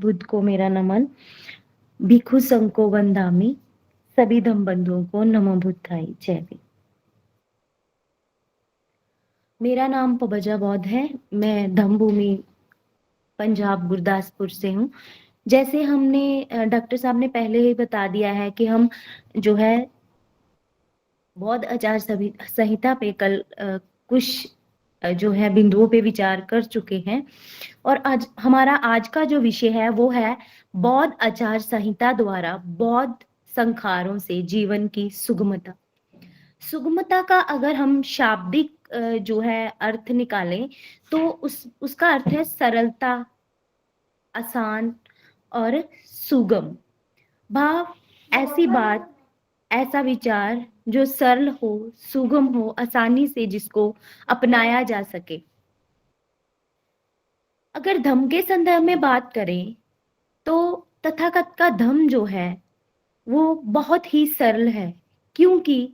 बुद्ध को मेरा नमन, भिक्षु संघ को वंदामि, सभी धम्म बंधुओं को नमो बुद्धाय जय भीम। मेरा नाम पबजा बौद्ध है। मैं धम्मभूमि पंजाब गुरदासपुर से हूँ। जैसे हमने डॉक्टर साहब ने पहले ही बता दिया है कि हम जो है बौद्ध आचार संहिता पे कल कुछ जो है बिंदुओं पे विचार कर चुके हैं और आज का जो विषय है वो है बौद्ध आचार संहिता द्वारा बौद्ध संस्कारों से जीवन की सुगमता। सुगमता का अगर हम शाब्दिक जो है अर्थ निकालें तो उसका अर्थ है सरलता, आसान और सुगम भाव। ऐसी बात, ऐसा विचार जो सरल हो, सुगम हो, आसानी से जिसको अपनाया जा सके। अगर धम्म के संदर्भ में बात करें तो तथागत का धम्म जो है वो बहुत ही सरल है, क्योंकि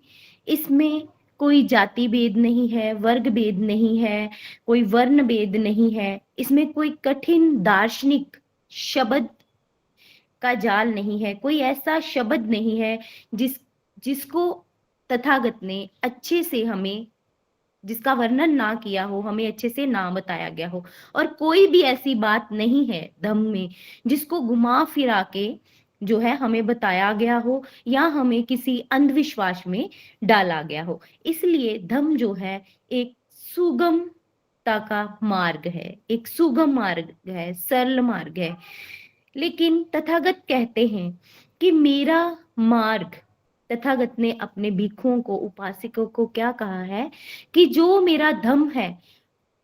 इसमें कोई जाति भेद नहीं है, वर्ग भेद नहीं है, कोई वर्ण भेद नहीं है, इसमें कोई कठिन दार्शनिक शब्द का जाल नहीं है, कोई ऐसा शब्द नहीं है जिसको तथागत ने अच्छे से हमें, जिसका वर्णन ना किया हो, हमें अच्छे से ना बताया गया हो। और कोई भी ऐसी बात नहीं है धम्म में जिसको घुमा फिरा के जो है हमें बताया गया हो या हमें किसी अंधविश्वास में डाला गया हो। इसलिए धम्म जो है एक सुगमता का मार्ग है, एक सुगम मार्ग है, सरल मार्ग है। लेकिन तथागत कहते हैं कि मेरा मार्ग, तथागत ने अपने भिक्षुओं को, उपासकों को क्या कहा है कि जो मेरा धम्म है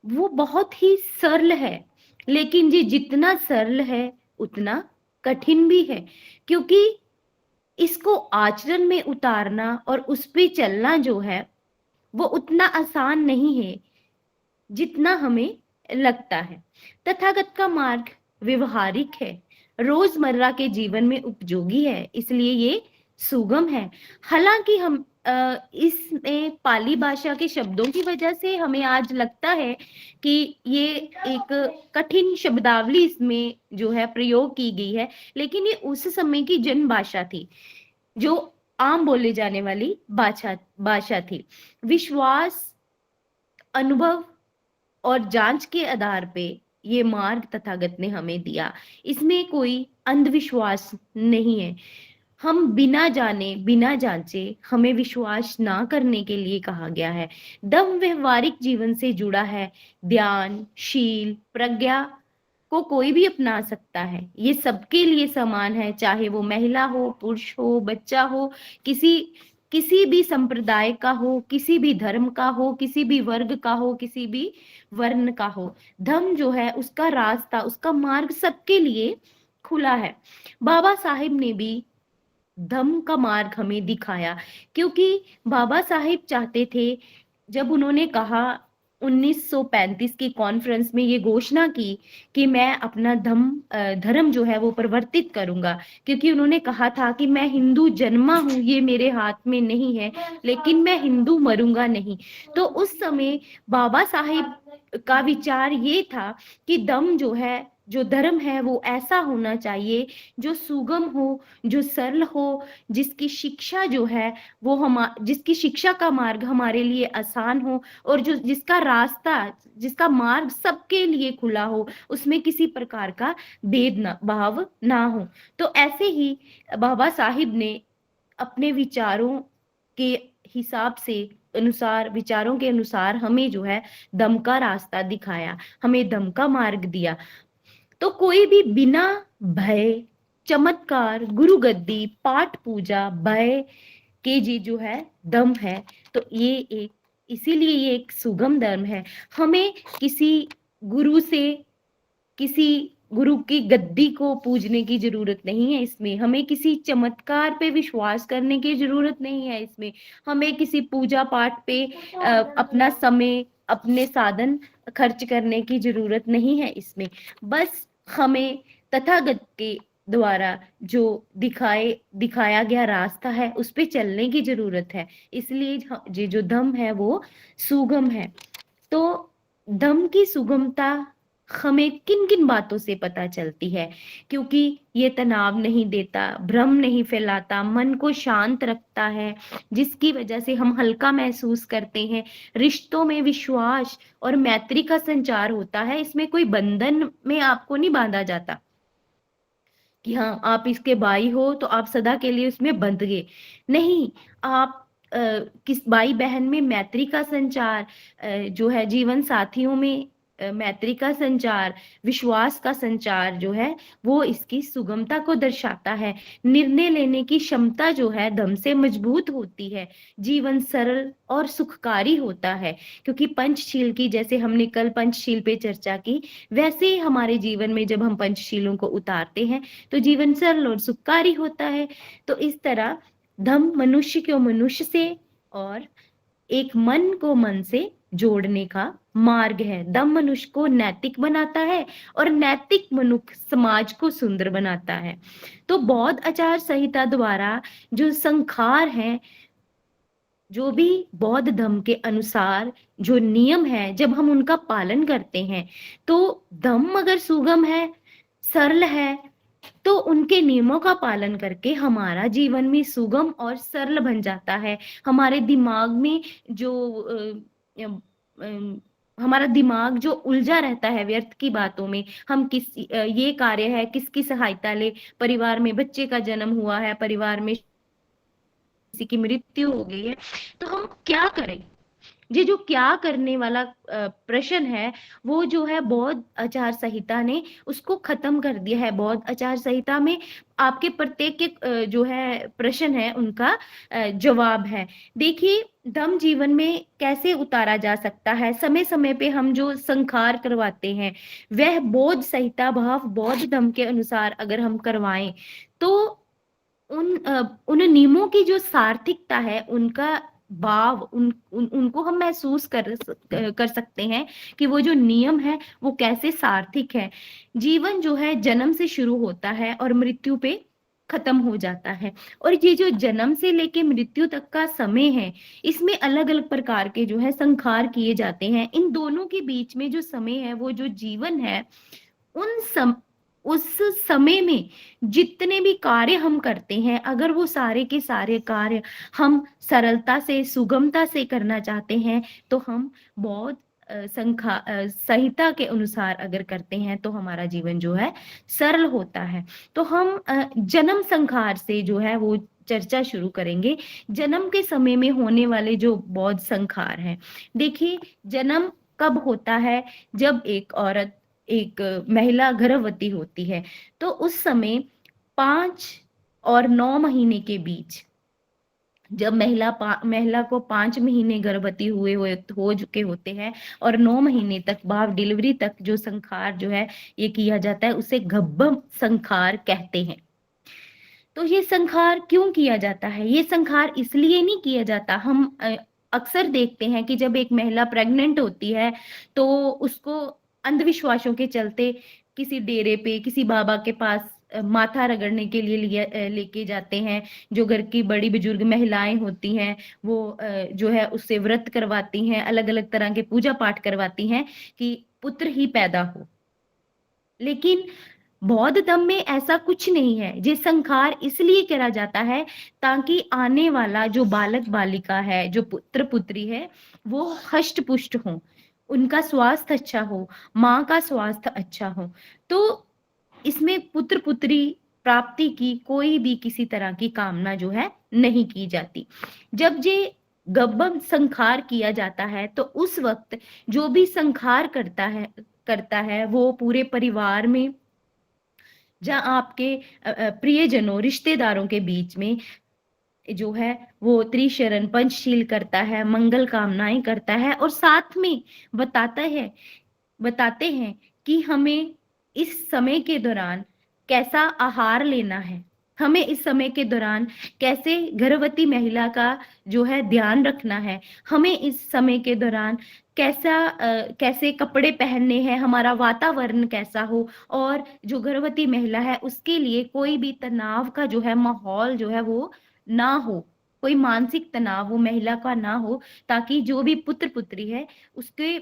वो बहुत ही सरल है, लेकिन ये जितना सरल है उतना कठिन भी है, क्योंकि इसको आचरण में उतारना और उस पे चलना जो है वो उतना आसान नहीं है जितना हमें लगता है। तथागत का मार्ग व्यवहारिक है, रोजमर्रा के जीवन में उपयोगी है, इसलिए ये सुगम है। हालांकि हम इसमें पाली भाषा के शब्दों की वजह से हमें आज लगता है कि ये एक कठिन शब्दावली इसमें जो है प्रयोग की गई है, लेकिन ये उस समय की जन भाषा थी, जो आम बोले जाने वाली भाषा थी। विश्वास, अनुभव और जांच के आधार पे ये मार्ग तथागत ने हमें दिया। इसमें कोई अंधविश्वास नहीं है। हम बिना जाने, बिना जांचे हमें विश्वास ना करने के लिए कहा गया है। दम व्यवहारिक जीवन से जुड़ा है। ध्यान, शील, प्रज्ञा को कोई भी अपना सकता है। ये सबके लिए समान है, चाहे वो महिला हो, पुरुष हो, बच्चा हो, किसी किसी भी संप्रदाय का हो, किसी भी धर्म का हो, किसी भी वर्ग का हो, किसी भी वर्ण का हो। धम्म जो है उसका रास्ता, उसका मार्ग सबके लिए खुला है। बाबा साहिब ने भी धम्म का मार्ग हमें दिखाया, क्योंकि बाबा साहिब चाहते थे, जब उन्होंने कहा 1935 की कॉन्फ्रेंस में ये घोषणा की कि मैं अपना धर्म जो है वो परिवर्तित करूंगा, क्योंकि उन्होंने कहा था कि मैं हिंदू जन्मा हूं, ये मेरे हाथ में नहीं है, लेकिन मैं हिंदू मरूंगा नहीं। तो उस समय बाबा साहिब का विचार ये था कि दम जो है, जो धर्म है वो ऐसा होना चाहिए जो सुगम हो, जो सरल हो, जिसकी शिक्षा जो है वो जिसकी शिक्षा का मार्ग हमारे लिए आसान हो, और जो जिसका रास्ता, जिसका मार्ग सबके लिए खुला हो, उसमें किसी प्रकार का भेदभाव ना हो। तो ऐसे ही बाबा साहिब ने अपने विचारों के हिसाब से, अनुसार, विचारों के अनुसार हमें जो है दम का रास्ता दिखाया, हमें दम का मार्ग दिया। तो कोई भी बिना भय, चमत्कार, गुरु गद्दी, पाठ पूजा, भय के जी जो है दम है। तो ये एक, इसीलिए ये एक सुगम धर्म है। हमें किसी गुरु से, किसी गुरु की गद्दी को पूजने की जरूरत नहीं है इसमें, हमें किसी चमत्कार पे विश्वास करने की जरूरत नहीं है इसमें, हमें किसी पूजा पाठ पे अपना समय, अपने साधन खर्च करने की जरूरत नहीं है इसमें। बस हमें तथागत के द्वारा जो दिखाया गया रास्ता है उस पे चलने की जरूरत है। इसलिए ये जो धम्म है वो सुगम है। तो धम्म की सुगमता हमें किन-किन बातों से पता चलती है? क्योंकि ये तनाव नहीं देता, भ्रम नहीं फैलाता, मन को शांत रखता है, जिसकी वजह से हम हल्का महसूस करते हैं। रिश्तों में विश्वास और मैत्री का संचार होता है, इसमें कोई बंधन में आपको नहीं बाँधा जाता कि हाँ, आप इसके भाई हो तो आप सदा के लिए उसमें बंध गए। नहीं, आप किस भाई-बहन में मैत्री का संचार, जो है जीवन साथियों में मैत्री का संचार, विश्वास का संचार जो है, वो इसकी सुगमता को दर्शाता है। निर्णय लेने की क्षमता जो है दम से मजबूत होती है। जीवन सरल और सुखकारी होता है, क्योंकि पंचशील की, जैसे हमने कल पंचशील पे चर्चा की, वैसे ही हमारे जीवन में जब हम पंचशीलों को उतारते हैं, तो जीवन सरल और सुखकारी होता है। तो इस तरह धम्म मनुष्य को मनुष्य से और एक मन को मन से जोड़ने का मार्ग है। दम मनुष्य को नैतिक बनाता है और नैतिक मनुष्य समाज को सुंदर बनाता है। तो बौद्ध आचार संहिता द्वारा जो संस्कार हैं, जो भी बौद्ध धर्म के अनुसार जो नियम है, जब हम उनका पालन करते हैं, तो धम्म अगर सुगम है, सरल है, तो उनके नियमों का पालन करके हमारा जीवन भी सुगम और सरल बन जाता है। हमारे दिमाग में जो हमारा दिमाग जो उलझा रहता है व्यर्थ की बातों में, हम ये कार्य है, किसकी सहायता लें, परिवार में बच्चे का जन्म हुआ है, परिवार में किसी की मृत्यु हो गई है, तो हम क्या करें? ये जो क्या करने वाला प्रश्न है, वो जो है बौद्ध आचार संहिता ने उसको खत्म कर दिया है। बौद्ध आचार संहिता में आपके प्रत्येक के जो है प्रश्न है, उनका जवाब है। देखिए, धम्म जीवन में कैसे उतारा जा सकता है? समय-समय पे हम जो संस्कार करवाते हैं, वह बौद्ध संहिता भाव बौद्ध धम्म के अनुसार अगर हम करवाएँ, तो उन नियमों की जो सार्थकता है, उनका भाव, उनको हम महसूस कर सकते हैं कि वो जो नियम है, वो कैसे सार्थक है। जीवन जो है जन्म से शुरू होता है और मृत्यु पे खत्म हो जाता है, और ये जो जन्म से लेके मृत्यु तक का समय है, इसमें अलग-अलग प्रकार के जो है संस्कार किए जाते हैं। इन दोनों के बीच में जो समय है, वो जो जीवन है, उन सम उस समय में जितने भी कार्य हम करते हैं, अगर वो सारे के सारे कार्य हम सरलता से, सुगमता से करना चाहते हैं, तो हम बहुत संहिता के अनुसार अगर करते हैं, तो हमारा जीवन जो है सरल होता है। तो हम जन्म संस्कार से जो है वो चर्चा शुरू करेंगे। जन्म के समय में होने वाले जो बौद्ध संस्कार हैं। देखिए, जन्म कब होता है? जब एक महिला गर्भवती होती है, तो उस समय 5 और 9 महीने के बीच, जब महिला को 5 महीने गर्भवती हुए हुए हो चुके होते हैं और 9 महीने तक भाव डिलीवरी तक जो संस्कार जो है ये किया जाता है, उसे गर्भ संस्कार कहते हैं। तो ये संस्कार क्यों किया जाता है? ये संस्कार इसलिए नहीं किया जाता। हम अक्सर देखते हैं कि जब एक महिला प्रेग्नेंट होती है, तो उसको अंधविश्वासों के चलते किसी डेरे पे, किसी बाबा के पास माथा रगड़ने के लिए लेके जाते हैं। जो घर की बड़ी बुजुर्ग महिलाएँ होती हैं, वो जो है उससे व्रत करवाती हैं, अलग-अलग तरह के पूजा पाठ करवाती हैं कि पुत्र ही पैदा हो। लेकिन बौद्ध धर्म में ऐसा कुछ नहीं है। ये संस्कार इसलिए करा जाता है ताकि आने वाला जो बालक-बालिका है, जो पुत्र-पुत्री है, वो हष्ट-पुष्ट हों, उनका स्वास्थ्य अच्छा हो, माँ का स्वास्थ्य अच्छा हो। तो इसमें पुत्र-पुत्री प्राप्ति की कोई भी किसी तरह की कामना जो है नहीं की जाती। जब ये गब्बम संस्कार किया जाता है, तो उस वक़्त जो भी संस्कार करता है वो पूरे परिवार में, जहाँ आपके प्रियजनों, रिश्तेदारों के बीच में जो है वो त्रिशरण पंचशील करता है, मंगल कामनाएँ करता है और साथ में बताता है बताते हैं कि हमें इस समय के दौरान कैसा आहार लेना है, हमें इस समय के दौरान कैसे गर्भवती महिला का जो है ध्यान रखना है, हमें इस समय के दौरान कैसे कपड़े पहनने हैं, हमारा वातावरण कैसा हो, और जो गर्भवती महिला है उसके लिए कोई भी तनाव का जो है माहौल जो है वो ना हो, कोई मानसिक तनाव वो महिला का ना हो, ताकि जो भी पुत्र-पुत्री है उसके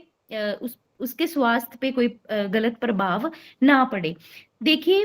उसके स्वास्थ्य पे कोई गलत प्रभाव ना पड़े। देखिए,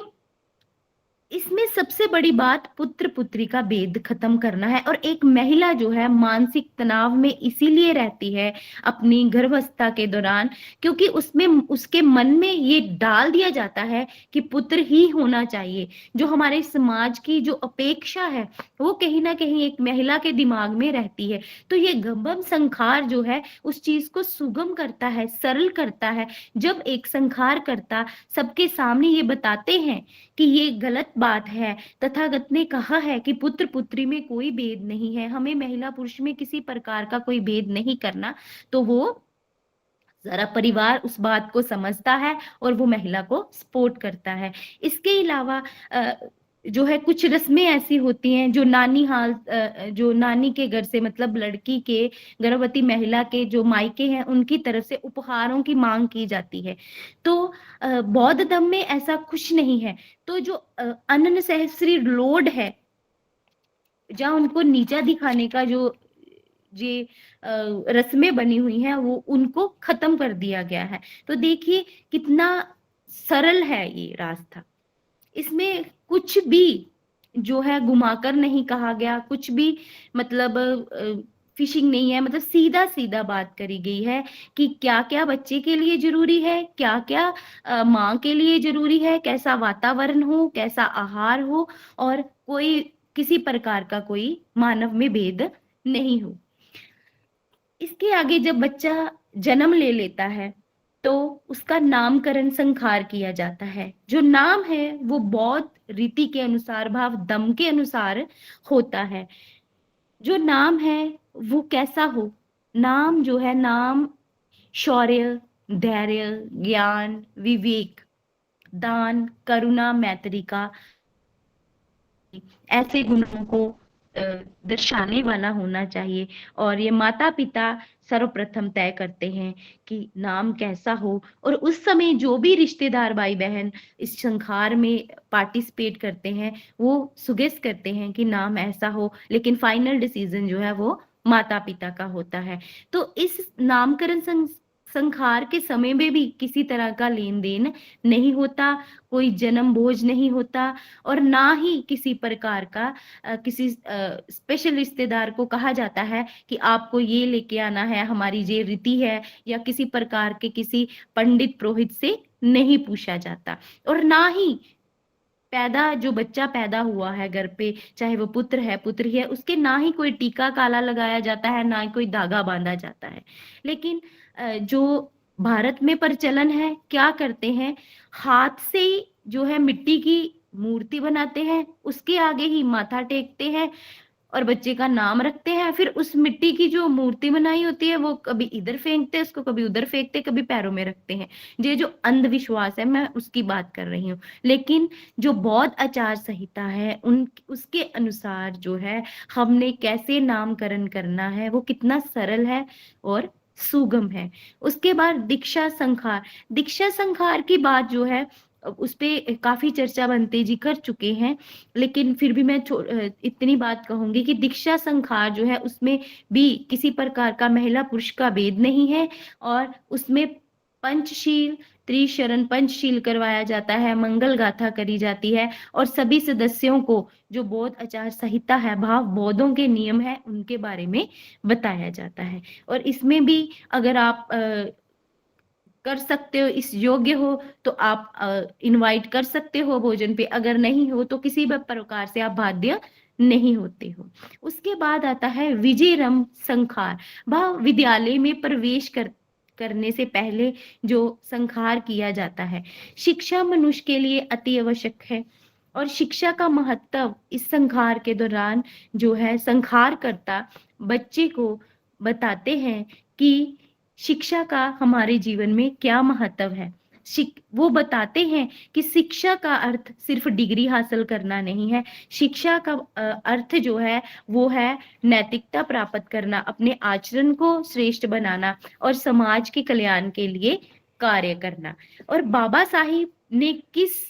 इसमें सबसे बड़ी बात पुत्र पुत्री का भेद खत्म करना है। और एक महिला जो है मानसिक तनाव में इसीलिए रहती है अपनी गर्भावस्था के दौरान, क्योंकि उसमें उसके मन में ये डाल दिया जाता है कि पुत्र ही होना चाहिए। जो हमारे समाज की जो अपेक्षा है वो कहीं ना कहीं एक महिला के दिमाग में रहती है। तो ये गंभम संखार जो है उस चीज को सुगम करता है, सरल करता है। जब एक संखार करता सबके सामने ये बताते हैं कि ये गलत बात है, तथागत ने कहा है कि पुत्र पुत्री में कोई भेद नहीं है, हमें महिला पुरुष में किसी प्रकार का कोई भेद नहीं करना, तो वो जरा परिवार उस बात को समझता है और वो महिला को सपोर्ट करता है। इसके अलावा जो है कुछ रस्में ऐसी होती हैं जो नानी हाल जो नानी के घर से, मतलब लड़की के, गर्भवती महिला के जो मायके हैं उनकी तरफ से उपहारों की मांग की जाती है। तो बौद्ध धर्म में ऐसा कुछ नहीं है। तो जो अननेसेसरी लोड है, जहाँ उनको नीचा दिखाने का जो ये रस्में बनी हुई हैं वो उनको खत्म कर दिया गया है। तो देखिए कितना सरल है ये रास्ता। इसमें कुछ भी जो है घुमाकर नहीं कहा गया, कुछ भी मतलब फिशिंग नहीं है, मतलब सीधा सीधा बात करी गई है कि क्या क्या बच्चे के लिए जरूरी है, क्या क्या माँ के लिए जरूरी है, कैसा वातावरण हो, कैसा आहार हो, और कोई किसी प्रकार का कोई मानव में भेद नहीं हो। इसके आगे जब बच्चा जन्म ले लेता है तो उसका नामकरण संस्कार किया जाता है। जो नाम है वो बौद्ध रीति के अनुसार, भाव दम के अनुसार होता है। जो नाम है वो कैसा हो, नाम जो है, नाम शौर्य, धैर्य, ज्ञान, विवेक, दान, करुणा, मैत्री का, ऐसे गुणों को अ, दर्शाने वाला होना चाहिए। और ये माता पिता सर्वप्रथम तय करते हैं कि नाम कैसा हो। और उस समय जो भी रिश्तेदार भाई बहन इस संस्कार में पार्टिसिपेट करते हैं वो सुगेस्ट करते हैं कि नाम ऐसा हो, लेकिन फाइनल डिसीजन जो है वो माता पिता का होता है। तो इस नामकरण संस्कार के समय में भी किसी तरह का लेन देन नहीं होता, कोई जन्म भोज नहीं होता, और ना ही किसी प्रकार का किसी स्पेशल रिश्तेदार को कहा जाता है कि आपको ये लेके आना है, हमारी ये रीति है, या किसी प्रकार के किसी पंडित पुरोहित से नहीं पूछा जाता। और ना ही जो बच्चा पैदा हुआ है घर पे, चाहे वो पुत्र है पुत्री है, उसके ना ही कोई टीका काला लगाया जाता है, ना ही कोई धागा बांधा जाता है। लेकिन जो भारत में प्रचलन है, क्या करते हैं, हाथ से ही जो है मिट्टी की मूर्ति बनाते हैं, उसके आगे ही माथा टेकते हैं और बच्चे का नाम रखते हैं। फिर उस मिट्टी की जो मूर्ति बनाई होती है वो कभी इधर फेंकते हैं उसको, कभी उधर फेंकते, कभी पैरों में रखते हैं। ये जो अंधविश्वास है मैं उसकी बात कर रही हूँ। लेकिन जो बौद्ध आचार संहिता है उन उसके अनुसार जो है हमने कैसे नामकरण करना है वो कितना सरल है और सुगम है। उसके बाद दीक्षा संस्कार। दीक्षा संस्कार की बात जो है उस पे काफी चर्चा बनते जी कर चुके हैं, लेकिन फिर भी मैं इतनी बात कहूंगी कि दीक्षा संस्कार जो है उसमें भी किसी प्रकार का महिला पुरुष का भेद नहीं है। और उसमें पंचशील, त्रिशरण पंचशील करवाया जाता है, मंगल गाथा करी जाती है, और सभी सदस्यों को जो बौद्ध आचार संहिता है, भाव बौद्धों के नियम है, उनके बारे में बताया जाता है। और इसमें भी अगर आप कर सकते हो, इस योग्य हो, तो आप इनवाइट कर सकते हो भोजन पे, अगर नहीं हो तो किसी भी प्रकार से आप बाध्य नहीं होते हो। उसके बाद आता है विजयरम संस्कार। भाव विद्यालय में प्रवेश करने से पहले जो संस्कार किया जाता है, शिक्षा मनुष्य के लिए अति आवश्यक है। और शिक्षा का महत्व इस संस्कार के दौरान जो है संस्कार करता बच्चे को बताते हैं कि शिक्षा का हमारे जीवन में क्या महत्व है। वो बताते हैं कि शिक्षा का अर्थ सिर्फ डिग्री हासिल करना नहीं है। शिक्षा का अर्थ जो है वो है नैतिकता प्राप्त करना, अपने आचरण को श्रेष्ठ बनाना और समाज के कल्याण के लिए कार्य करना। और बाबा साहिब ने किस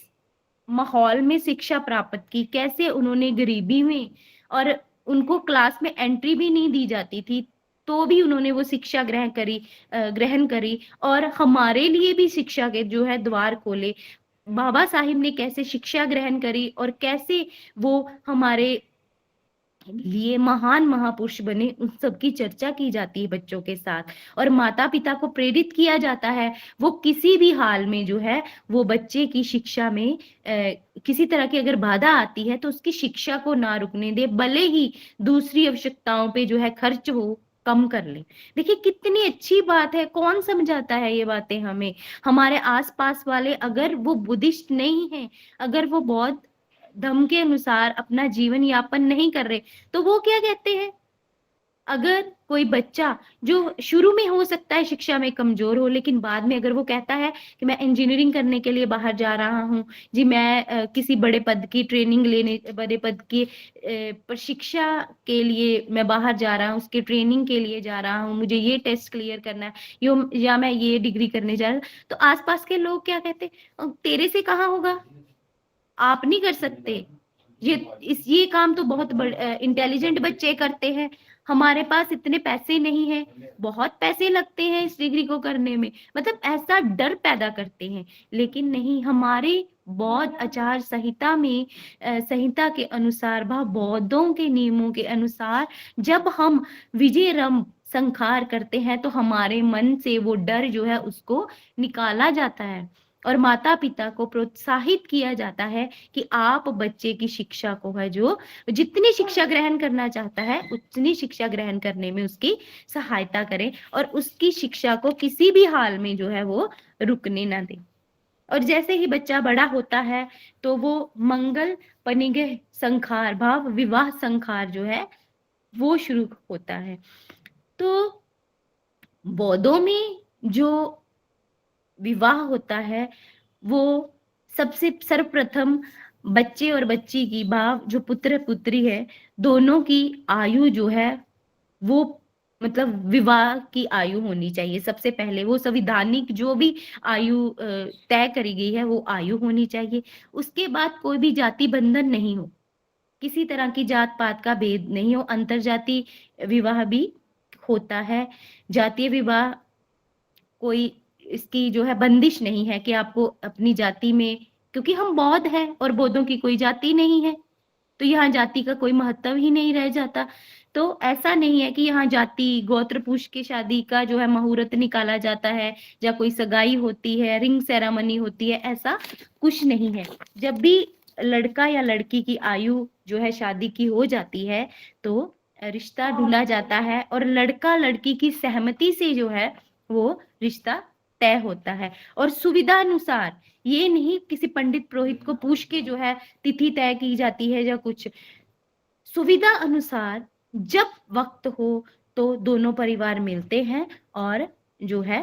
माहौल में शिक्षा प्राप्त की, कैसे उन्होंने गरीबी में, और उनको क्लास में एंट्री भी नहीं दी जाती थी, तो भी उन्होंने वो शिक्षा ग्रहण करी और हमारे लिए भी शिक्षा के जो है द्वार खोले। बाबा साहिब ने कैसे शिक्षा ग्रहण करी और कैसे वो हमारे लिए महान महापुरुष बने, उन सब की चर्चा की जाती है बच्चों के साथ। और माता पिता को प्रेरित किया जाता है, वो किसी भी हाल में जो है वो बच्चे की शिक्षा में किसी तरह की अगर बाधा आती है तो उसकी शिक्षा को ना रुकने दे, भले ही दूसरी आवश्यकताओं पे जो है खर्च हो कम कर ले। देखिए कितनी अच्छी बात है, कौन समझाता है ये बातें हमें? हमारे आसपास वाले अगर वो बुद्धिस्ट नहीं है, अगर वो बौद्ध धर्म के अनुसार अपना जीवन यापन नहीं कर रहे, तो वो क्या कहते हैं? अगर कोई बच्चा जो शुरू में हो सकता है शिक्षा में कमजोर हो, लेकिन बाद में अगर वो कहता है कि मैं इंजीनियरिंग करने के लिए बाहर जा रहा हूँ जी, मैं किसी बड़े पद की ट्रेनिंग लेने, बड़े पद की प्रशिक्षा के लिए मैं बाहर जा रहा हूँ, उसके ट्रेनिंग के लिए जा रहा हूँ, मुझे ये टेस्ट क्लियर करना है, या मैं ये डिग्री करने जा रहा हूँ, तो आसपास के लोग क्या कहते हैं? तेरे से कहाँ होगा, आप नहीं कर सकते, ये काम तो बहुत इंटेलिजेंट बच्चे करते हैं, हमारे पास इतने पैसे नहीं है, बहुत पैसे लगते हैं इस डिग्री को करने में, मतलब ऐसा डर पैदा करते हैं। लेकिन नहीं, हमारे बौद्ध आचार संहिता में संहिता के अनुसार बौद्धों के नियमों के अनुसार जब हम विजय रम संखार करते हैं तो हमारे मन से वो डर जो है उसको निकाला जाता है और माता पिता को प्रोत्साहित किया जाता है कि आप बच्चे की शिक्षा को है जो जितनी शिक्षा ग्रहण करना चाहता है उतनी शिक्षा ग्रहण करने में उसकी सहायता करें और उसकी शिक्षा को किसी भी हाल में जो है वो रुकने ना दें। और जैसे ही बच्चा बड़ा होता है तो वो मंगल पनिगह संखार भाव विवाह संखार जो है वो शुरू होता है। तो बौद्धों में जो विवाह होता है वो सबसे सर्वप्रथम बच्चे और बच्ची की भाव जो पुत्र पुत्री है दोनों की आयु जो है वो मतलब विवाह की आयु होनी चाहिए। सबसे पहले वो संविधानिक जो भी आयु तय करी गई है वो आयु होनी चाहिए। उसके बाद कोई भी जाति बंधन नहीं हो, किसी तरह की जात पात का भेद नहीं हो, अंतरजाति विवाह भी होता है। जातीय विवाह कोई इसकी जो है बंदिश नहीं है कि आपको अपनी जाति में, क्योंकि हम बौद्ध हैं और बौद्धों की कोई जाति नहीं है तो यहाँ जाति का कोई महत्व ही नहीं रह जाता। तो ऐसा नहीं है कि यहाँ जाति गोत्र पूछ के शादी का जो है मुहूर्त निकाला जाता है या कोई सगाई होती है, रिंग सेरेमनी होती है, ऐसा कुछ नहीं है। जब भी लड़का या लड़की की आयु जो है शादी की हो जाती है तो रिश्ता ढूंढा जाता है और लड़का लड़की की सहमति से जो है वो रिश्ता तय होता है। और सुविधा अनुसार, ये नहीं किसी पंडित पुरोहित को पूछ के जो है तिथि तय की जाती है या कुछ, सुविधा अनुसार जब वक्त हो तो दोनों परिवार मिलते हैं और जो है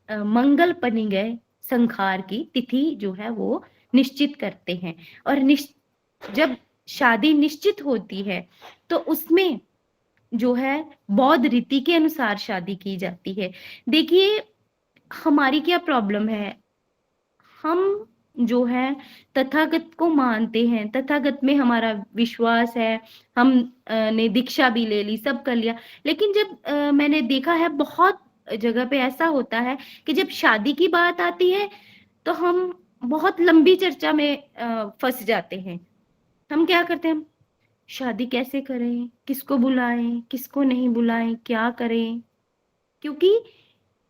मंगल पनिगह संखार की तिथि जो है वो निश्चित करते हैं। और जब शादी निश्चित होती है तो उसमें जो है बौद्ध रीति के अनुसार शादी की जाती है। देखिए हमारी क्या प्रॉब्लम है, हम जो है तथागत को मानते हैं, तथागत में हमारा विश्वास है, हम ने दीक्षा भी ले ली, सब कर लिया, लेकिन जब मैंने देखा है बहुत जगह पे ऐसा होता है कि जब शादी की बात आती है तो हम बहुत लंबी चर्चा में फंस जाते हैं। हम क्या करते हैं, शादी कैसे करें, किसको बुलाएं, किसको नहीं बुलाएं, क्या करें, क्योंकि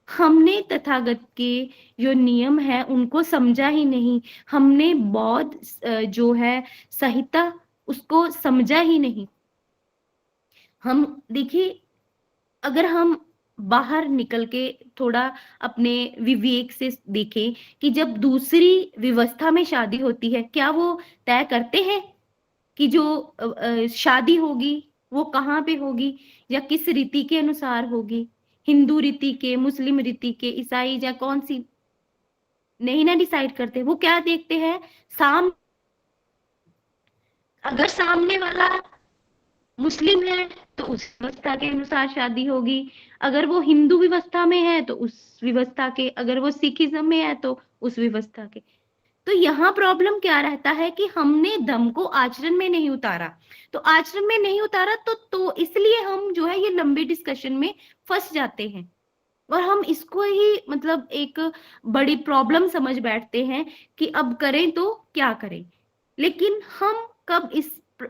हमने तथागत के जो नियम है उनको समझा ही नहीं, हमने बौद्ध जो है संहिता उसको समझा ही नहीं। हम देखिए अगर हम बाहर निकल के थोड़ा अपने विवेक से देखें कि जब दूसरी व्यवस्था में शादी होती है क्या वो तय करते हैं कि जो शादी होगी वो कहाँ पे होगी या किस रीति के अनुसार होगी, हिंदू रीति के, मुस्लिम रीति के, ईसाई या कौन सी, नहीं ना डिसाइड करते। वो क्या देखते हैं, साम अगर सामने वाला मुस्लिम है तो उस व्यवस्था के अनुसार शादी होगी, अगर वो हिंदू व्यवस्था में है तो उस व्यवस्था के, अगर वो सिखिज्म में है तो उस व्यवस्था के। तो यहाँ प्रॉब्लम क्या रहता है कि हमने दम को आचरण में नहीं उतारा। तो आचरण में नहीं उतारा तो इसलिए हम जो है ये लंबे डिस्कशन में फंस जाते हैं और हम इसको ही मतलब एक बड़ी प्रॉब्लम समझ बैठते हैं कि अब करें तो क्या करें। लेकिन हम कब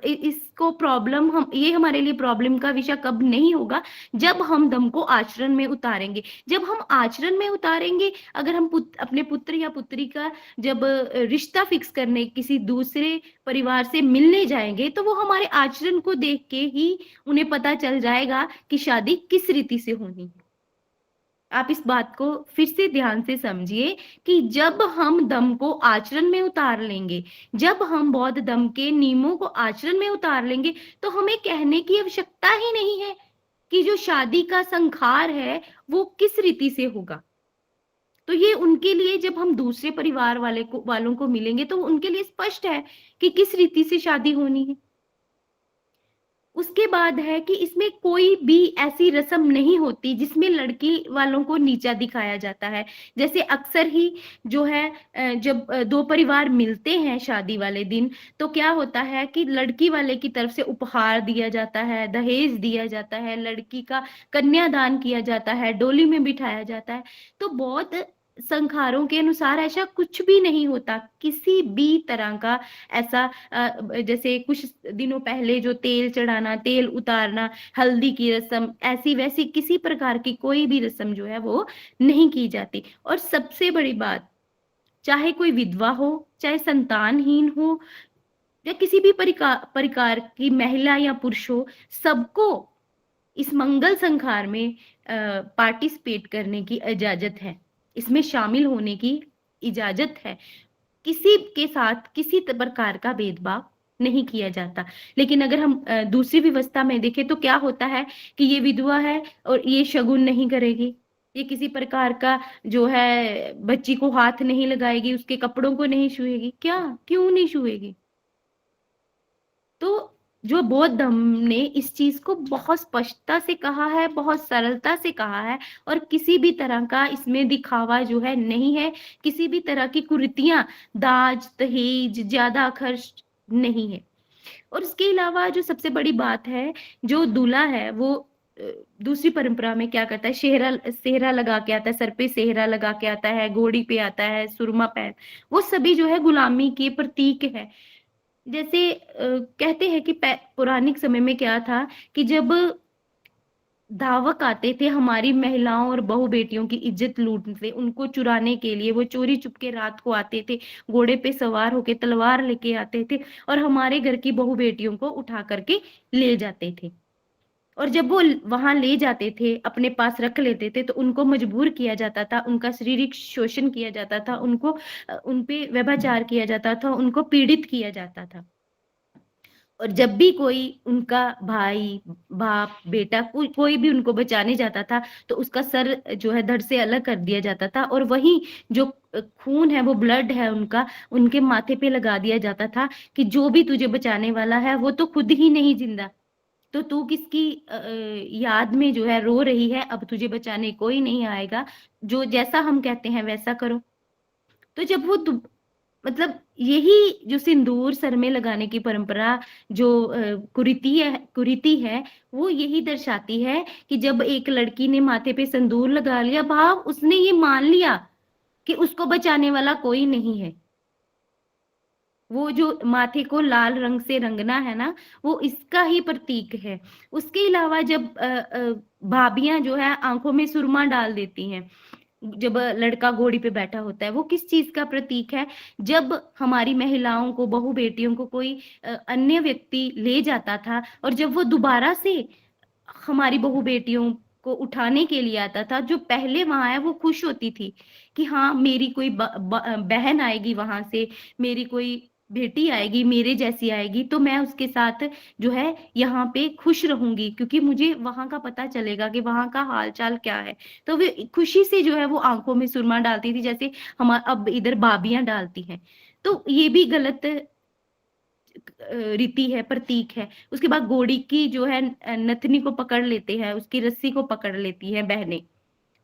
इसको प्रॉब्लम हम ये हमारे लिए प्रॉब्लम का विषय कब नहीं होगा, जब हम दम को आचरण में उतारेंगे। जब हम आचरण में उतारेंगे, अगर हम अपने पुत्र या पुत्री का जब रिश्ता फिक्स करने किसी दूसरे परिवार से मिलने जाएंगे, तो वो हमारे आचरण को देख के ही उन्हें पता चल जाएगा कि शादी किस रीति से होनी है। आप इस बात को फिर से ध्यान से समझिए कि जब हम दम को आचरण में उतार लेंगे, जब हम बौद्ध दम के नियमों को आचरण में उतार लेंगे, तो हमें कहने की आवश्यकता ही नहीं है कि जो शादी का संस्कार है वो किस रीति से होगा। तो ये उनके लिए, जब हम दूसरे परिवार वालों को मिलेंगे, तो उनके लिए स्पष्ट है कि किस रीति से शादी होनी है। उसके बाद है कि इसमें कोई भी ऐसी रस्म नहीं होती जिसमें लड़की वालों को नीचा दिखाया जाता है। जैसे अक्सर ही जो है जब दो परिवार मिलते हैं शादी वाले दिन, तो क्या होता है कि लड़की वाले की तरफ से उपहार दिया जाता है, दहेज दिया जाता है, लड़की का कन्यादान किया जाता है, डोली में बिठाया जाता है। तो बहुत संखारों के अनुसार ऐसा कुछ भी नहीं होता, किसी भी तरह का ऐसा जैसे कुछ दिनों पहले जो तेल चढ़ाना, तेल उतारना, हल्दी की रस्म, ऐसी वैसी किसी प्रकार की कोई भी रस्म जो है वो नहीं की जाती। और सबसे बड़ी बात, चाहे कोई विधवा हो, चाहे संतानहीन हो, या किसी भी परिकार की महिला या पुरुष हो, सबको इस मंगल संखार में पार्टिसिपेट करने की इजाजत है, इसमें शामिल होने की इजाजत है। किसी के साथ किसी प्रकार का भेदभाव नहीं किया जाता। लेकिन अगर हम दूसरी व्यवस्था में देखें, तो क्या होता है कि ये विधवा है और ये शगुन नहीं करेगी, ये किसी प्रकार का जो है बच्ची को हाथ नहीं लगाएगी, उसके कपड़ों को नहीं छुएगी। क्या, क्यों नहीं छुएगी? तो जो बौद्ध धर्म ने इस चीज को बहुत स्पष्टता से कहा है, बहुत सरलता से कहा है, और किसी भी तरह का इसमें दिखावा जो है नहीं है, किसी भी तरह की कुरीतियां, दाज दहेज, ज्यादा खर्च नहीं है। और इसके अलावा जो सबसे बड़ी बात है, जो दूल्हा है वो दूसरी परंपरा में क्या करता है, सेहरा सेहरा लगा के आता है, सर पे सेहरा लगा के आता है, घोड़ी पे आता है, सुरमा पहन, वो सभी जो है गुलामी के प्रतीक है। जैसे कहते हैं कि पौराणिक समय में क्या था कि जब धावक आते थे हमारी महिलाओं और बहु बेटियों की इज्जत लूटने, उनको चुराने के लिए, वो चोरी चुपके रात को आते थे, घोड़े पे सवार होके तलवार लेके आते थे और हमारे घर की बहु बेटियों को उठा करके ले जाते थे। और जब वो वहां ले जाते थे, अपने पास रख लेते थे, तो उनको मजबूर किया जाता था, उनका शारीरिक शोषण किया जाता था, उनको उन पे व्यभिचार किया जाता था, उनको पीड़ित किया जाता था। और जब भी कोई उनका भाई, बाप, बेटा, कोई भी उनको बचाने जाता था, तो उसका सर जो है धड़ से अलग कर दिया जाता था, और वही जो खून है, वो ब्लड है उनका, उनके माथे पे लगा दिया जाता था कि जो भी तुझे बचाने वाला है वो तो खुद ही नहीं जिंदा, तो तू किसकी याद में जो है रो रही है, अब तुझे बचाने कोई नहीं आएगा, जो जैसा हम कहते हैं वैसा करो। तो जब वो मतलब यही जो सिंदूर सर में लगाने की परंपरा, जो कुरीति है, वो यही दर्शाती है कि जब एक लड़की ने माथे पे सिंदूर लगा लिया, भाव उसने ये मान लिया कि उसको बचाने वाला कोई नहीं है। वो जो माथे को लाल रंग से रंगना है ना, वो इसका ही प्रतीक है। उसके अलावा जब भाभियां जो है आंखों में सुरमा डाल देती हैं, जब लड़का घोड़ी पे बैठा होता है, वो किस चीज का प्रतीक है? जब हमारी महिलाओं को, बहु बेटियों को कोई अन्य व्यक्ति ले जाता था, और जब वो दोबारा से हमारी बहु बेटियों को उठाने के लिए आता था, जो पहले वहां है वो खुश होती थी कि हाँ, मेरी कोई बहन आएगी वहां से, मेरी कोई बेटी आएगी, मेरे जैसी आएगी, तो मैं उसके साथ जो है यहाँ पे खुश रहूंगी, क्योंकि मुझे वहां का पता चलेगा कि वहां का हाल चाल क्या है। तो वे खुशी से जो है वो आंखों में सुरमा डालती थी, जैसे हम अब इधर भाभियां डालती हैं। तो ये भी गलत रीति है, प्रतीक है। उसके बाद घोड़ी की जो है नथनी को पकड़ लेते हैं, उसकी रस्सी को पकड़ लेती है बहनें,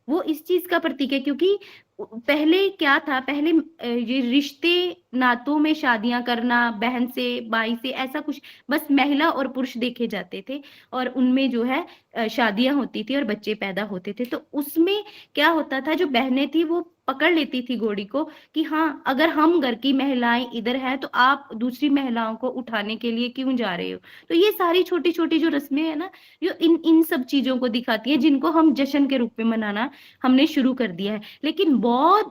वो इस चीज का प्रतीक है, क्योंकि पहले क्या था, पहले ये रिश्ते नातों में शादियां करना, बहन से भाई से, ऐसा कुछ बस महिला और पुरुष देखे जाते थे, और उनमें जो है शादियां होती थी और बच्चे पैदा होते थे। तो उसमें क्या होता था, जो बहनें थी वो पकड़ लेती थी घोड़ी को कि हाँ, अगर हम घर की महिलाएं इधर हैं तो आप दूसरी महिलाओं को उठाने के लिए क्यों जा रहे हो। तो ये सारी छोटी छोटी जो रस्में है ना, जो इन इन सब चीजों को दिखाती है, जिनको हम जश्न के रूप में मनाना हमने शुरू कर दिया है। लेकिन बौद्ध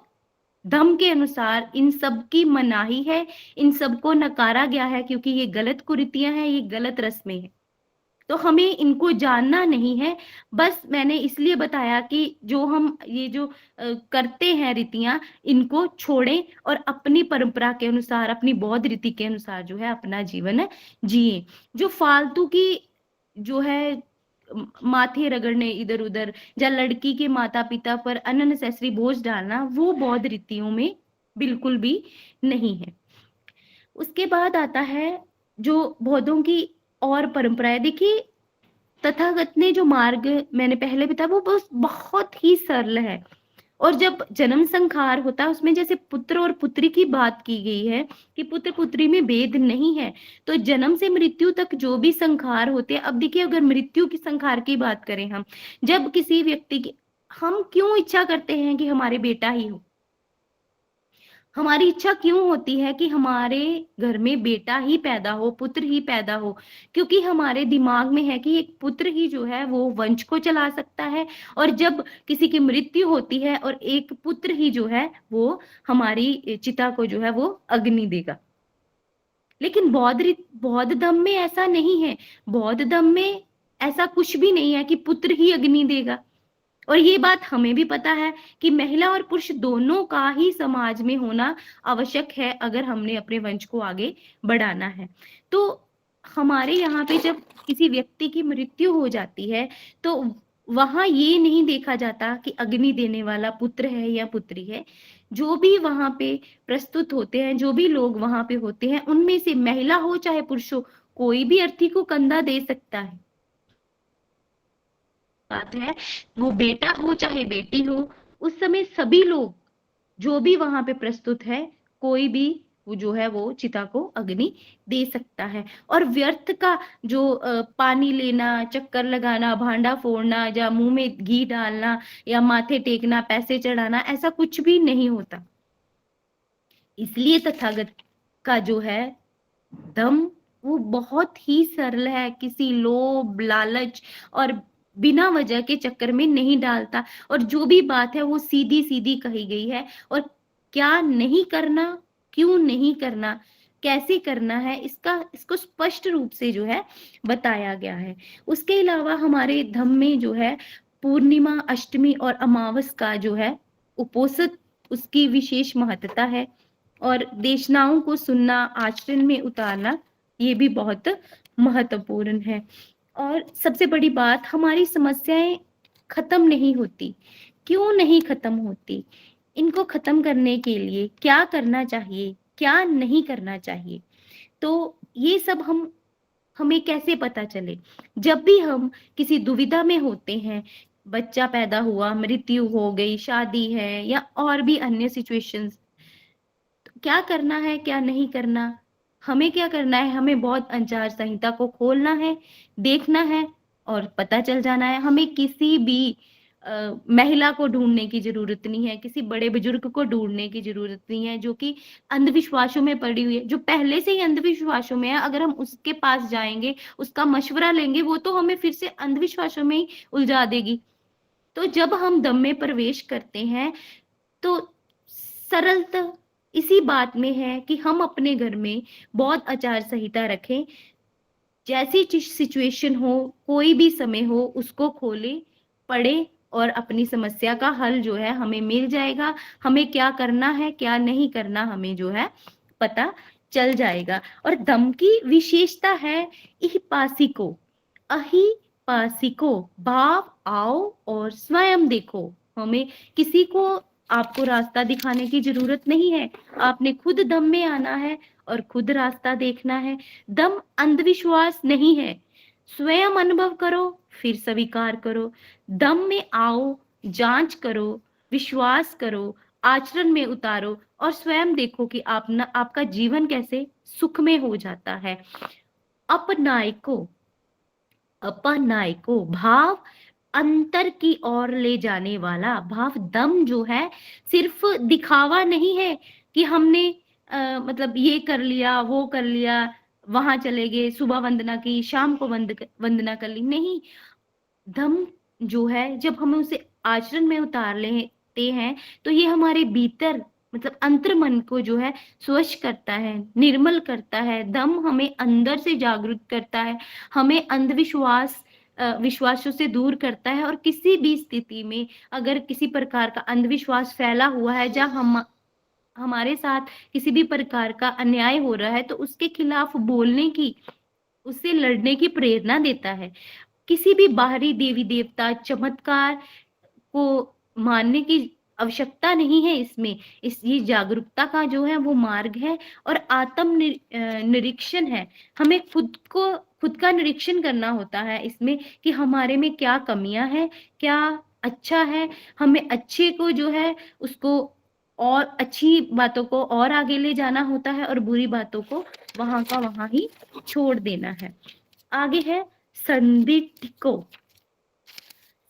धर्म के अनुसार इन सब की मनाही है, इन सबको नकारा गया है, क्योंकि ये गलत कुरीतियां हैं, ये गलत रस्में हैं। तो हमें इनको जानना नहीं है। बस मैंने इसलिए बताया कि जो हम ये जो करते हैं रीतियां, इनको छोड़ें और अपनी परंपरा के अनुसार, अपनी बौद्ध रीति के अनुसार जो है अपना जीवन जिए। जो फालतू की जो है माथे रगड़ने इधर उधर, या लड़की के माता पिता पर अननेसेसरी बोझ डालना, वो बौद्ध रीतियों में बिल्कुल भी नहीं है। उसके बाद आता है जो बौद्धों की और परंपराएं। देखिए, तथागत ने जो मार्ग मैंने पहले बताया वो बस बहुत ही सरल है। और जब जन्म संखार होता है, उसमें जैसे पुत्र और पुत्री की बात की गई है कि पुत्र पुत्री में भेद नहीं है, तो जन्म से मृत्यु तक जो भी संखार होते हैं। अब देखिए, अगर मृत्यु की संखार की बात करें हम, जब किसी व्यक्ति की, हम क्यों इच्छा करते हैं कि हमारे बेटा ही हो, हमारी इच्छा क्यों होती है कि हमारे घर में बेटा ही पैदा हो, पुत्र ही पैदा हो? क्योंकि हमारे दिमाग में है कि एक पुत्र ही जो है वो वंश को चला सकता है, और जब किसी की मृत्यु होती है और एक पुत्र ही जो है वो हमारी चिता को जो है वो अग्नि देगा। लेकिन बौद्ध धर्म में ऐसा नहीं है। बौद्ध धर्म में ऐसा कुछ भी नहीं है कि पुत्र ही अग्नि देगा। और ये बात हमें भी पता है कि महिला और पुरुष दोनों का ही समाज में होना आवश्यक है, अगर हमने अपने वंश को आगे बढ़ाना है। तो हमारे यहाँ पे जब किसी व्यक्ति की मृत्यु हो जाती है, तो वहां ये नहीं देखा जाता कि अग्नि देने वाला पुत्र है या पुत्री है। जो भी वहां पे प्रस्तुत होते हैं, जो भी लोग वहां पे होते हैं, उनमें से महिला हो चाहे पुरुष हो, कोई भी अर्थी को कंधा दे सकता है। बात है, वो बेटा हो चाहे बेटी हो, उस समय सभी लोग जो भी वहां पे प्रस्तुत है, कोई भी वो जो है वो चिता को अग्नि दे सकता है। और व्यर्थ का जो पानी लेना, चक्कर लगाना, भांडा फोड़ना, या मुंह में घी डालना, या माथे टेकना, पैसे चढ़ाना, ऐसा कुछ भी नहीं होता। इसलिए तथागत का जो है दम, वो बहुत ही सरल है, किसी लोभ लालच और बिना वजह के चक्कर में नहीं डालता। और जो भी बात है वो सीधी सीधी कही गई है, और क्या नहीं करना, क्यों नहीं करना, कैसे करना है, इसको स्पष्ट रूप से जो है बताया गया है। उसके अलावा हमारे धर्म में जो है पूर्णिमा, अष्टमी और अमावस का जो है उपोषित, उसकी विशेष महत्ता है। और देशनाओं को सुनना, आचरण में उतारना, ये भी बहुत महत्वपूर्ण है। और सबसे बड़ी बात, हमारी समस्याएं खत्म नहीं होती। क्यों नहीं खत्म होती? इनको खत्म करने के लिए क्या करना चाहिए, क्या नहीं करना चाहिए? तो ये सब हमें कैसे पता चले? जब भी हम किसी दुविधा में होते हैं, बच्चा पैदा हुआ, मृत्यु हो गई, शादी है, या और भी अन्य सिचुएशंस, क्या करना है, क्या नहीं करना, हमें क्या करना है? हमें बहुत आचार संहिता को खोलना है, देखना है, और पता चल जाना है। हमें किसी भी महिला को ढूंढने की जरूरत नहीं है, किसी बड़े बुजुर्ग को ढूंढने की जरूरत नहीं है जो कि अंधविश्वासों में पड़ी हुई है, जो पहले से ही अंधविश्वासों में है। अगर हम उसके पास जाएंगे, उसका मशवरा लेंगे, वो तो हमें फिर से अंधविश्वासों में ही उलझा देगी। तो जब हम दम में प्रवेश करते हैं, तो सरलता इसी बात में है कि हम अपने घर में बहुत आचार संहिता रखें। जैसी सिचुएशन हो, कोई भी समय हो, उसको खोले, पढ़े, और अपनी समस्या का हल जो है हमें मिल जाएगा। हमें क्या करना है, क्या नहीं करना, हमें जो है पता चल जाएगा। और दम की विशेषता है इहिपासिको, अहिपासिको, भाव आओ और स्वयं देखो। हमें किसी को आपको रास्ता दिखाने की जरूरत नहीं है, आपने खुद दम में आना है और खुद रास्ता देखना है। दम अंधविश्वास नहीं है। स्वयं अनुभव करो, फिर स्वीकार करो। दम में आओ, जांच करो, विश्वास करो, आचरण में उतारो और स्वयं देखो कि आपका जीवन कैसे सुखमय हो जाता है। अपनायको अपनायको भाव अंतर की ओर ले जाने वाला भाव। दम जो है सिर्फ दिखावा नहीं है कि हमने मतलब ये कर लिया, वो कर लिया, वहां चले गए, सुबह वंदना की, शाम को वंदना कर ली, नहीं। दम जो है जब हम उसे आचरण में उतार लेते हैं तो ये हमारे भीतर मतलब अंतर मन को जो है स्वच्छ करता है, निर्मल करता है। दम हमें अंदर से जागरूक करता है, हमें विश्वासों से दूर करता है। और किसी भी स्थिति में अगर किसी प्रकार का अंधविश्वास फैला हुआ है, जहाँ हमारे साथ किसी भी प्रकार का अन्याय हो रहा है, तो उसके खिलाफ बोलने की, उससे लड़ने की प्रेरणा देता है। किसी भी बाहरी देवी देवता चमत्कार को मानने की आवश्यकता नहीं है इसमें। ये जागरूकता का जो है वो मार्ग है और निरीक्षण है। हमें खुद का निरीक्षण करना होता है इसमें कि हमारे में क्या कमियां हैं, क्या अच्छा है। हमें अच्छे को जो है उसको और अच्छी बातों को और आगे ले जाना होता है और बुरी बातों को वहां का वहां ही छोड़ देना है। आगे है संदिग्धको।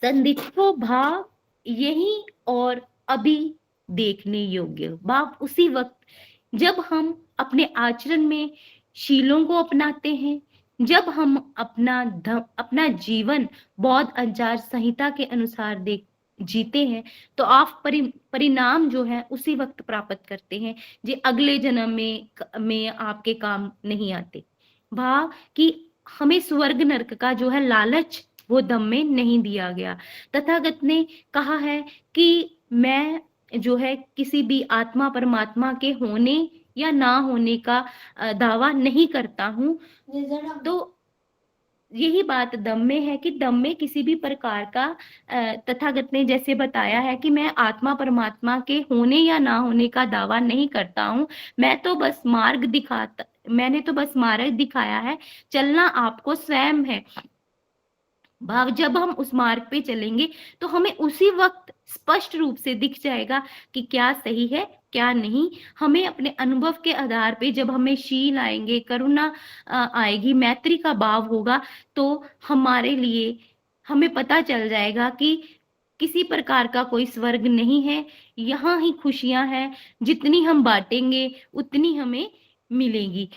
संदिग्धो भाव यही और अभी देखने योग्य भाव उसी वक्त जब हम अपने आचरण में शीलों को अपनाते हैं, जब हम अपना जीवन बौद्ध आचार संहिता के अनुसार देख जीते हैं, तो आप परिणाम जो है उसी वक्त प्राप्त करते हैं जो अगले जन्म में आपके काम नहीं आते। भाव कि हमें स्वर्ग नरक का जो है लालच वो दम में नहीं दिया गया। तथागत ने कहा है कि मैं जो है किसी भी आत्मा परमात्मा के होने या ना होने का दावा नहीं करता हूं। तो यही बात दम में है कि दम में किसी भी प्रकार का तथागत ने जैसे बताया है कि मैं आत्मा परमात्मा के होने या ना होने का दावा नहीं करता हूं। मैंने तो बस मार्ग दिखाया है, चलना आपको स्वयं है। भाव जब हम उस मार्ग पे चलेंगे तो हमें उसी वक्त स्पष्ट रूप से दिख जाएगा कि क्या सही है क्या नहीं। हमें अपने अनुभव के आधार पे जब हमें शील आएंगे, करुणा आएगी, मैत्री का भाव होगा, तो हमारे लिए हमें पता चल जाएगा कि किसी प्रकार का कोई स्वर्ग नहीं है, यहाँ ही खुशियां हैं। जितनी हम बांटेंगे उतनी हमें मिलेगी।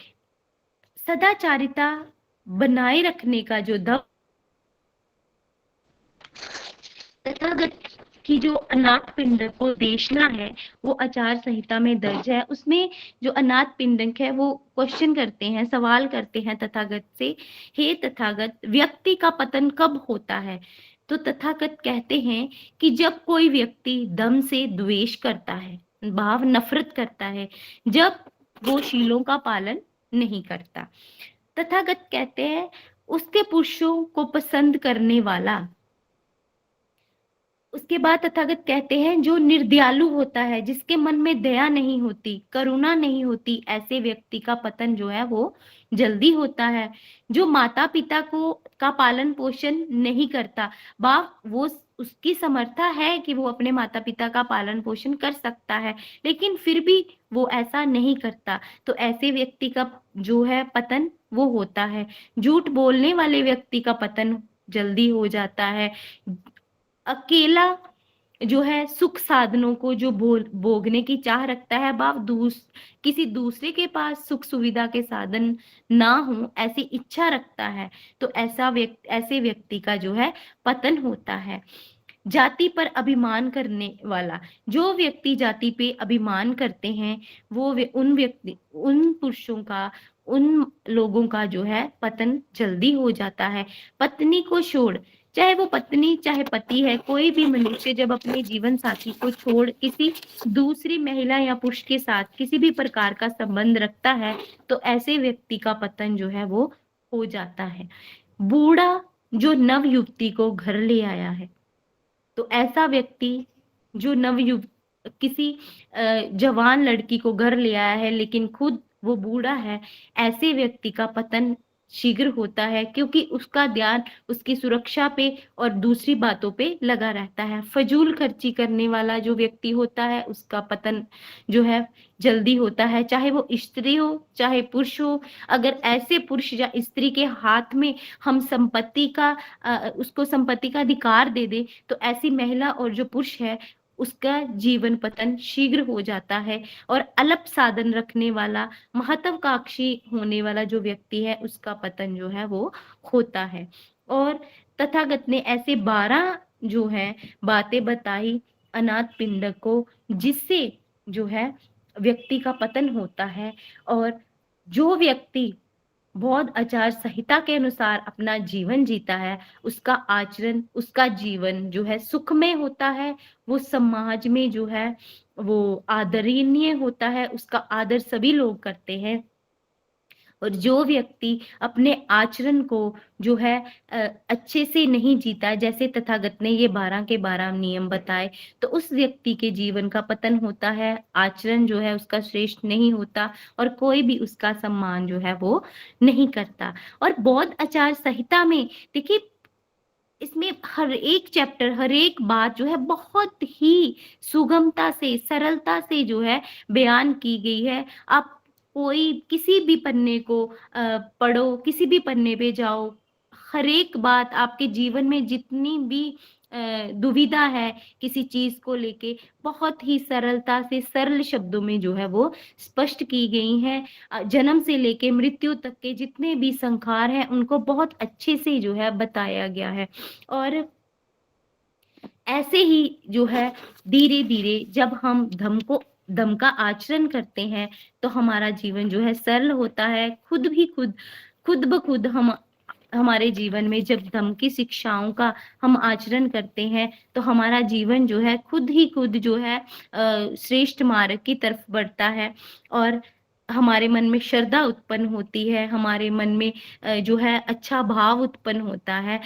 सदाचारिता बनाए रखने का जो दम तथागत की जो अनाथ पिंडक को देशना है वो आचार संहिता में दर्ज है। उसमें जो अनाथ पिंडक है वो क्वेश्चन करते हैं, सवाल करते हैं तथागत से, हे तथागत व्यक्ति का पतन कब होता है? तो तथागत कहते हैं कि जब कोई व्यक्ति दम से द्वेष करता है, भाव नफरत करता है, जब वो शीलों का पालन नहीं करता। तथागत कहते हैं उसके पुरुषों को पसंद करने वाला। उसके बाद तथागत कहते हैं जो निर्दयालु होता है, जिसके मन में दया नहीं होती, करुणा नहीं होती, ऐसे व्यक्ति का पतन जो है वो जल्दी होता है। जो माता पिता को का पालन पोषण नहीं करता, वो उसकी समर्था है कि वो अपने माता पिता का पालन पोषण कर सकता है, लेकिन फिर भी वो ऐसा नहीं करता, तो ऐसे व्यक्ति का जो है पतन वो होता है। झूठ बोलने वाले व्यक्ति का पतन जल्दी हो जाता है। अकेला जो है सुख साधनों को जो भोगने की चाह रखता है, किसी दूसरे के पास सुख सुविधा के साधन ना हो ऐसी इच्छा रखता है, तो ऐसे व्यक्ति का जो है पतन होता है। जाति पर अभिमान करने वाला, जो व्यक्ति जाति पे अभिमान करते हैं उन पुरुषों का, उन लोगों का जो है पतन जल्दी हो जाता है। पत्नी को छोड़, चाहे वो पत्नी चाहे पति है, कोई भी मनुष्य जब अपने जीवन साथी को छोड़ किसी दूसरी महिला या पुरुष के साथ किसी भी प्रकार का संबंध रखता है, तो ऐसे व्यक्ति का पतन जो है वो हो जाता है। बूढ़ा जो नव युवती को घर ले आया है, तो ऐसा व्यक्ति जो किसी जवान लड़की को घर ले आया है लेकिन खुद वो बूढ़ा है, ऐसे व्यक्ति का पतन शीघ्र होता है, क्योंकि उसका ध्यान उसकी सुरक्षा पे और दूसरी बातों पे लगा रहता है। फजूल खर्ची करने वाला जो व्यक्ति होता है उसका पतन जो है जल्दी होता है, चाहे वो स्त्री हो चाहे पुरुष हो। अगर ऐसे पुरुष या स्त्री के हाथ में हम उसको संपत्ति का अधिकार दे दे, तो ऐसी महिला और जो पुरुष है उसका जीवन पतन शीघ्र हो जाता है। और अल्प साधन रखने वाला, महत्वाकांक्षी होने वाला जो व्यक्ति है उसका पतन जो है वो होता है। और तथागत ने ऐसे 12 जो है बातें बताई अनाथ पिंडक को, जिससे जो है व्यक्ति का पतन होता है। और जो व्यक्ति बौद्ध आचार संहिता के अनुसार अपना जीवन जीता है, उसका आचरण, उसका जीवन जो है सुखमय होता है। वो समाज में जो है वो आदरणीय होता है, उसका आदर सभी लोग करते हैं। और जो व्यक्ति अपने आचरण को जो है अच्छे से नहीं जीता, जैसे तथागत ने ये 12 के 12 नियम बताए, तो उस व्यक्ति के जीवन का पतन होता है, आचरण जो है उसका श्रेष्ठ नहीं होता और कोई भी उसका सम्मान जो है वो नहीं करता। और बौद्ध आचार संहिता में देखिए, इसमें हर एक चैप्टर, हर एक बात जो है बहुत ही सुगमता से, सरलता से जो है बयान की गई है। आप कोई किसी भी पन्ने को पढ़ो, किसी भी पन्ने पे जाओ, हर एक बात आपके जीवन में जितनी भी दुविधा है किसी चीज को लेके, बहुत ही सरलता से सरल शब्दों में जो है वो स्पष्ट की गई है। जन्म से लेके मृत्यु तक के जितने भी संखार हैं उनको बहुत अच्छे से जो है बताया गया है। और ऐसे ही जो है धीरे धीरे जब हम धम का आचरण करते हैं, तो हमारा जीवन जो है सरल होता है। खुद ब खुद हम हमारे जीवन में जब धम की शिक्षाओं का हम आचरण करते हैं, तो हमारा जीवन जो है खुद ही खुद जो है श्रेष्ठ मार्ग की तरफ बढ़ता है। और हमारे मन में श्रद्धा उत्पन्न होती है, हमारे मन में जो है अच्छा भाव उत्पन्न होता है,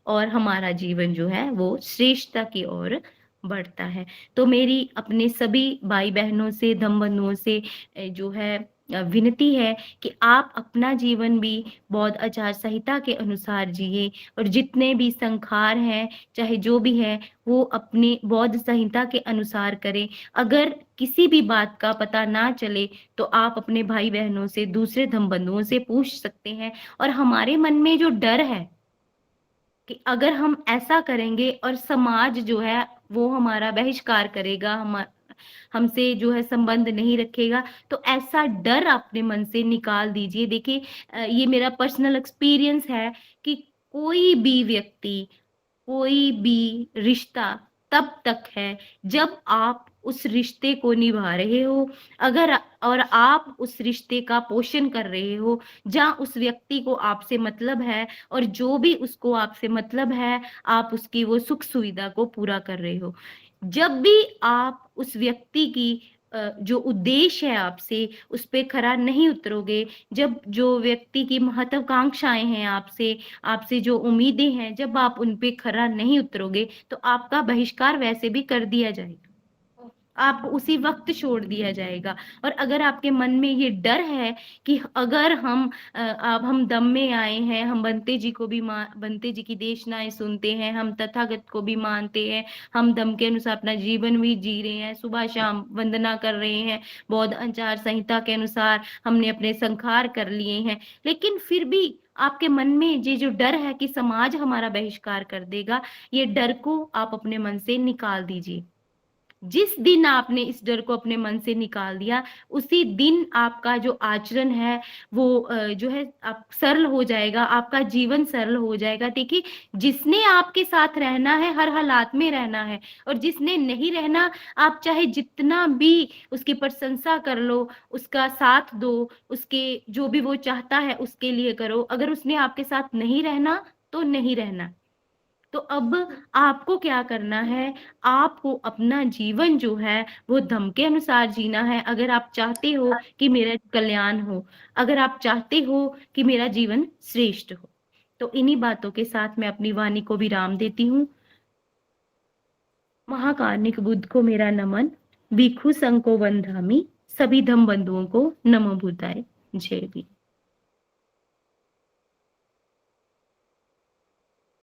और हमारा जीवन जो है वो श्रेष्ठता की ओर बढ़ता है। तो मेरी अपने सभी भाई बहनों से, धम बंधुओं से जो है विनती है कि आप अपना जीवन भी बौद्ध आचार संहिता के अनुसार जिए, और जितने भी संखार हैं चाहे जो भी है वो अपने बौद्ध संहिता के अनुसार करें। अगर किसी भी बात का पता ना चले तो आप अपने भाई बहनों से, दूसरे धम बंधुओं से पूछ सकते हैं। और हमारे मन में जो डर है कि अगर हम ऐसा करेंगे और समाज जो है वो हमारा बहिष्कार करेगा, हमसे जो है संबंध नहीं रखेगा, तो ऐसा डर अपने मन से निकाल दीजिए। देखिए, ये मेरा पर्सनल एक्सपीरियंस है कि कोई भी व्यक्ति, कोई भी रिश्ता तब तक है जब आप उस रिश्ते को निभा रहे हो, अगर और आप उस रिश्ते का पोषण कर रहे हो, जहाँ उस व्यक्ति को आपसे मतलब है, और जो भी उसको आपसे मतलब है आप उसकी वो सुख सुविधा को पूरा कर रहे हो। जब भी आप उस व्यक्ति की जो उद्देश्य है आपसे उस पे खरा नहीं उतरोगे, जब जो व्यक्ति की महत्वाकांक्षाएं हैं आपसे, आपसे जो उम्मीदें हैं, जब आप उन पे खरा नहीं उतरोगे, तो आपका बहिष्कार वैसे भी कर दिया जाएगा, आपको उसी वक्त छोड़ दिया जाएगा। और अगर आपके मन में ये डर है कि अगर अब हम दम में आए हैं, हम बंते जी को भी बंते जी की देशनाएं सुनते हैं, हम तथागत को भी मानते हैं, हम दम के अनुसार अपना जीवन भी जी रहे हैं, सुबह शाम वंदना कर रहे हैं, बौद्ध आचार संहिता के अनुसार हमने अपने संखार कर लिए हैं, लेकिन फिर भी आपके मन में ये जो डर है कि समाज हमारा बहिष्कार कर देगा, ये डर को आप अपने मन से निकाल दीजिए। जिस दिन आपने इस डर को अपने मन से निकाल दिया, उसी दिन आपका जो आचरण है वो जो है आप सरल हो जाएगा, आपका जीवन सरल हो जाएगा। देखिए, जिसने आपके साथ रहना है हर हालात में रहना है, और जिसने नहीं रहना, आप चाहे जितना भी उसकी प्रशंसा कर लो, उसका साथ दो, उसके जो भी वो चाहता है उसके लिए करो, अगर उसने आपके साथ नहीं रहना तो नहीं रहना। तो अब आपको क्या करना है, आपको अपना जीवन जो है वो धम के अनुसार जीना है। अगर आप चाहते हो कि मेरा कल्याण हो, अगर आप चाहते हो कि मेरा जीवन श्रेष्ठ हो, तो इन्हीं बातों के साथ मैं अपनी वाणी को विराम देती हूँ। महाकारुणिक बुद्ध को मेरा नमन, भिक्षु संघ को वंदामि, सभी धम बंधुओं को नमो बुद्धाय। जय भीम।